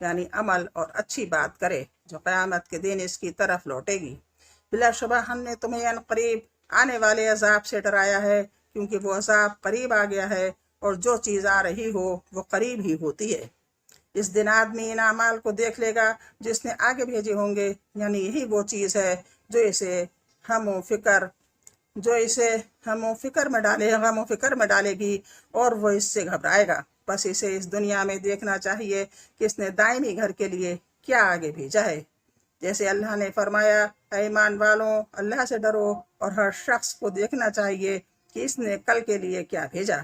یعنی عمل اور اچھی بات کرے جو قیامت کے دن اس کی طرف لوٹے گی۔ بلا شبہ ہم نے تمہیں ان قریب آنے والے عذاب سے ڈرایا ہے، کیونکہ وہ عذاب قریب آ گیا ہے، اور جو چیز آ رہی ہو وہ قریب ہی ہوتی ہے۔ اس دن آدمی ان اعمال کو دیکھ لے گا جس نے آگے بھیجے ہوں گے، یعنی یہی وہ چیز ہے جو اسے ہم و فکر میں ڈالے گی، اور وہ اس سے گھبرائے گا۔ بس اسے اس دنیا میں دیکھنا چاہیے کہ اس نے دائمی گھر کے لیے کیا آگے بھیجا ہے۔ جیسے اللہ نے فرمایا، اے ایمان والوں، اللہ سے ڈرو، اور ہر شخص کو دیکھنا چاہیے کہ اس نے کل کے لیے کیا بھیجا،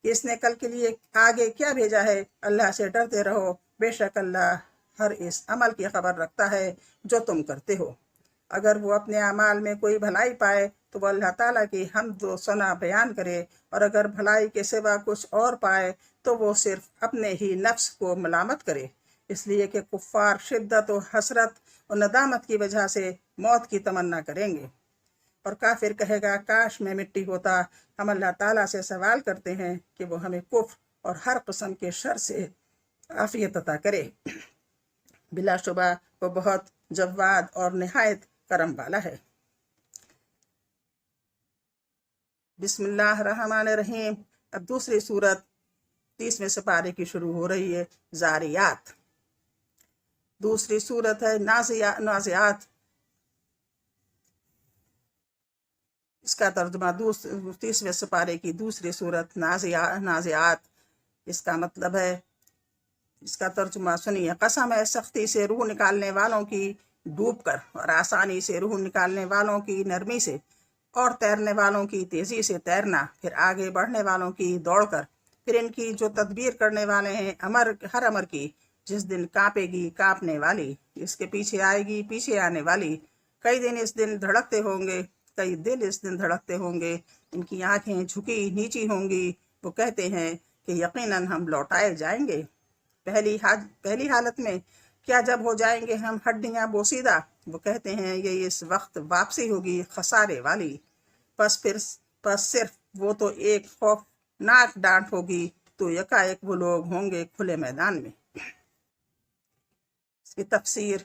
اس نے کل کے لیے آگے کیا بھیجا ہے۔ اللہ سے ڈرتے رہو، بے شک اللہ ہر اس عمل کی خبر رکھتا ہے جو تم کرتے ہو۔ اگر وہ اپنے اعمال میں کوئی بھلائی پائے تو وہ اللہ تعالیٰ کی حمد و ثنا بیان کرے، اور اگر بھلائی کے سوا کچھ اور پائے تو وہ صرف اپنے ہی نفس کو ملامت کرے، اس لیے کہ کفار شدت و حسرت اور ندامت کی وجہ سے موت کی تمنا کریں گے۔ اور کافر کہے گا، کاش میں مٹی ہوتا۔ ہم اللہ تعالیٰ سے سوال کرتے ہیں کہ وہ ہمیں کفر اور ہر قسم کے شر سے عافیت عطا کرے۔ بلا شبہ وہ بہت جواد اور نہایت کرم والا ہے۔ بسم اللہ الرحمن الرحیم۔ اب دوسری سورت 30ویں سپارے کی شروع ہو رہی ہے، زاریات۔ دوسری سورت ہے نازعات۔ اس کا ترجمہ 30ویں سپارے کی دوسری سورت نازعات، اس کا مطلب ہے، اس کا ترجمہ سنیے۔ قسم ہے سختی سے روح نکالنے والوں کی ڈوب کر، اور آسانی سے روح نکالنے والوں کی نرمی سے، اور تیرنے والوں کی تیزی سے تیرنا، پھر آگے بڑھنے والوں کی دوڑ کر، پھر ان کی جو تدبیر کرنے والے ہیں ہر امر کی، جس دن کانپے گی کانپنے والی، اس کے پیچھے آئے گی پیچھے آنے والی۔ کئی دل اس دن دھڑکتے ہوں گے، ان کی آنکھیں جھکی نیچی ہوں گی، وہ کہتے ہیں کہ یقیناً ہم لوٹائے جائیں گے۔ پہلی حالت میں کیا جب ہو جائیں گے ہم ہڈیاں بوسیدہ، وہ کہتے ہیں یہ اس وقت واپسی ہوگی خسارے والی۔ پس صرف وہ تو ایک خوفناک ڈانٹ ہوگی، تو یکایک وہ لوگ ہوں گے کھلے میدان میں۔ اس کی تفسیر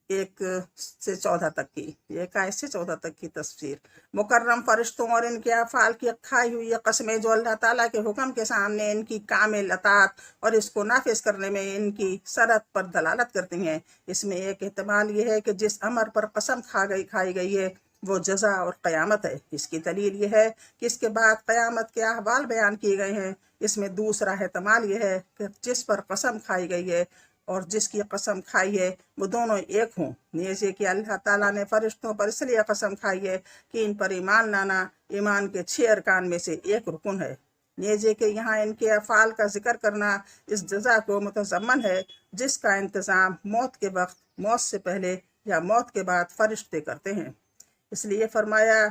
1 سے 14 تک کی، 1 سے 14 تک کی تفسیر۔ مکرم فرشتوں اور ان کے افعال کی کھائی ہوئی قسمیں جو اللہ تعالیٰ کے حکم کے سامنے ان کی کامل اطاعت اور اس کو نافذ کرنے میں ان کی سرعت پر دلالت کرتی ہیں۔ اس میں ایک احتمال یہ ہے کہ جس امر پر قسم کھائی گئی ہے وہ جزا اور قیامت ہے۔ اس کی دلیل یہ ہے کہ اس کے بعد قیامت کے احوال بیان کیے گئے ہیں۔ اس میں دوسرا احتمال یہ ہے کہ جس پر قسم کھائی گئی ہے اور جس کی قسم کھائی ہے وہ دونوں ایک ہوں، نیزے کہ اللہ تعالیٰ نے فرشتوں پر اس لیے قسم کھائی ہے کہ ان پر ایمان لانا ایمان کے 6 ارکان میں سے ایک رکن ہے، نیزے کہ یہاں ان کے افعال کا ذکر کرنا اس جزا کو متضمن ہے جس کا انتظام موت کے وقت، موت سے پہلے یا موت کے بعد فرشتے کرتے ہیں۔ اس لیے فرمایا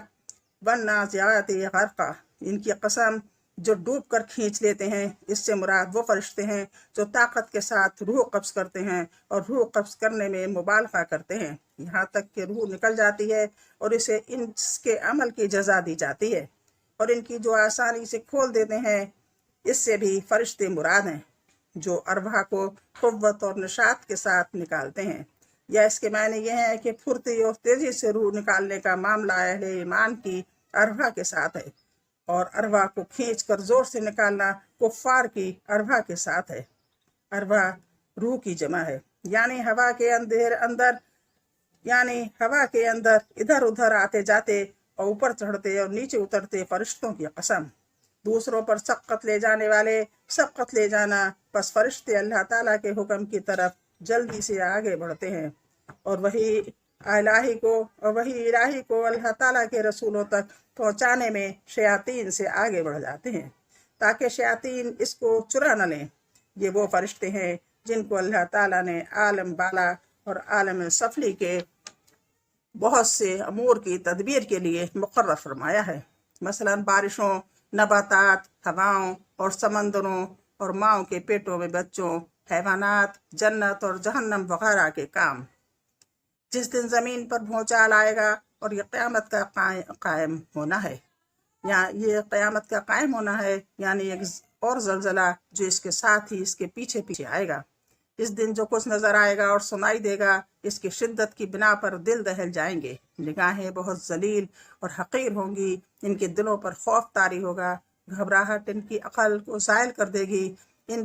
والنازعات غرقا، ان کی قسم جو ڈوب کر کھینچ لیتے ہیں، اس سے مراد وہ فرشتے ہیں جو طاقت کے ساتھ روح قبض کرتے ہیں اور روح قبض کرنے میں مبالغہ کرتے ہیں، یہاں تک کہ روح نکل جاتی ہے اور اسے اس کے عمل کی جزا دی جاتی ہے، اور ان کی جو آسانی سے کھول دیتے ہیں، اس سے بھی فرشتے مراد ہیں جو ارواح کو قوت اور نشاط کے ساتھ نکالتے ہیں۔ یا اس کے معنی یہ ہے کہ پھرتی اور تیزی سے روح نکالنے کا معاملہ اہل ایمان کی ارواح کے ساتھ ہے، اور ارواح کو کھینچ کر زور سے نکالنا کفار کی ارواح کے ساتھ ہے۔ ارواح روح کی جمع ہے، یعنی ہوا کے اندر ادھر ادھر آتے جاتے اور اوپر چڑھتے اور نیچے اترتے فرشتوں کی قسم۔ دوسروں پر سبقت لے جانا، پس فرشتے اللہ تعالیٰ کے حکم کی طرف جلدی سے آگے بڑھتے ہیں، اور وہی الہی کو اللہ تعالیٰ کے رسولوں تک پہنچانے میں شیاطین سے آگے بڑھ جاتے ہیں تاکہ شیاطین اس کو چرا نہ لیں۔ یہ وہ فرشتے ہیں جن کو اللہ تعالیٰ نے عالم بالا اور عالم سفلی کے بہت سے امور کی تدبیر کے لیے مقرر فرمایا ہے، مثلا بارشوں، نباتات، ہواؤں اور سمندروں اور ماؤں کے پیٹوں میں بچوں، حیوانات، جنت اور جہنم وغیرہ کے کام۔ جس دن زمین پر بھونچال آئے گا اور یہ قیامت کا قائم ہونا ہے، یعنی ایک اور زلزلہ جو اس کے ساتھ ہی اس کے پیچھے پیچھے آئے گا۔ اس دن جو کچھ نظر آئے گا اور سنائی دے گا، اس کی شدت کی بنا پر دل دہل جائیں گے، نگاہیں بہت ذلیل اور حقیر ہوں گی، ان کے دلوں پر خوف طاری ہوگا، گھبراہٹ ان کی عقل کو زائل کر دے گی، ان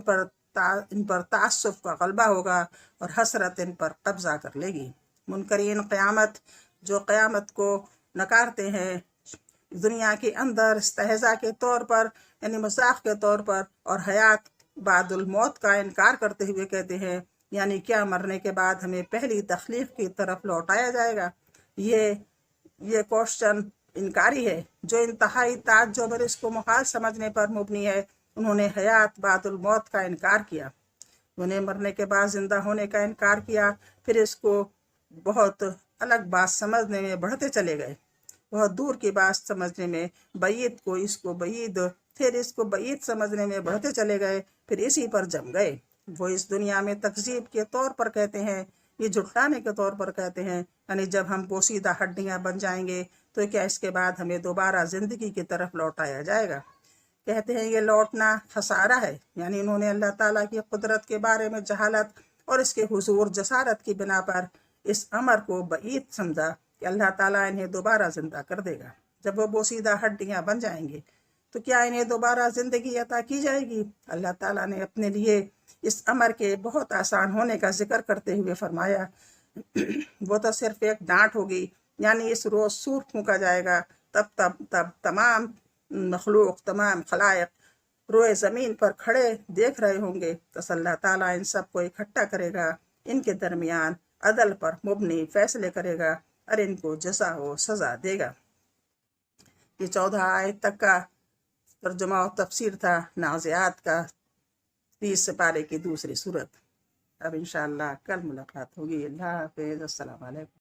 پر تعصب کا غلبہ ہوگا اور حسرت ان پر قبضہ کر لے گی۔ منکرین قیامت جو قیامت کو نکارتے ہیں دنیا کے اندر استہزاء کے طور پر، یعنی مذاق کے طور پر، اور حیات بعد الموت کا انکار کرتے ہوئے کہتے ہیں، یعنی کیا مرنے کے بعد ہمیں پہلی تخلیق کی طرف لوٹایا جائے گا؟ یہ کوشچن انکاری ہے، جو انتہائی تعجب اور اس کو محال سمجھنے پر مبنی ہے۔ انہوں نے حیات بعد الموت کا انکار کیا، انہیں مرنے کے بعد زندہ ہونے کا انکار کیا، پھر اس کو بہت الگ بات سمجھنے میں بڑھتے چلے گئے، بہت دور کی بات سمجھنے میں، بعید کو اس کو بعید، پھر اس کو بعید سمجھنے میں بڑھتے چلے گئے، پھر اسی پر جم گئے۔ وہ اس دنیا میں تکذیب کے طور پر کہتے ہیں، یہ جھٹلانے کے طور پر کہتے ہیں، یعنی جب ہم بوسیدہ ہڈیاں بن جائیں گے تو کیا اس کے بعد ہمیں دوبارہ زندگی کی طرف لوٹایا جائے گا؟ کہتے ہیں یہ لوٹنا خسارہ ہے، یعنی انہوں نے اللہ تعالیٰ کی قدرت کے بارے میں جہالت اور اس کے حضور جسارت کی بنا پر اس امر کو بعید سمجھا کہ اللہ تعالیٰ انہیں دوبارہ زندہ کر دے گا۔ جب وہ بوسیدہ ہڈیاں بن جائیں گے تو کیا انہیں دوبارہ زندگی عطا کی جائے گی؟ اللہ تعالیٰ نے اپنے لیے اس امر کے بہت آسان ہونے کا ذکر کرتے ہوئے فرمایا، وہ تو صرف ایک ڈانٹ ہوگی، یعنی اس روز سور پھونکا جائے گا، تب تمام مخلوق، تمام خلائق روئے زمین پر کھڑے دیکھ رہے ہوں گے، تو اللہ تعالیٰ ان سب کو اکٹھا کرے گا، ان کے درمیان عدل پر مبنی فیصلے کرے گا اور ان کو جزا و سزا دے گا۔ یہ 14 آیت تک کا ترجمہ و تفسیر تھا نازعات کا، 30 سپارے کی دوسری صورت۔ اب انشاءاللہ کل ملاقات ہوگی۔ اللہ حافظ، السلام علیکم۔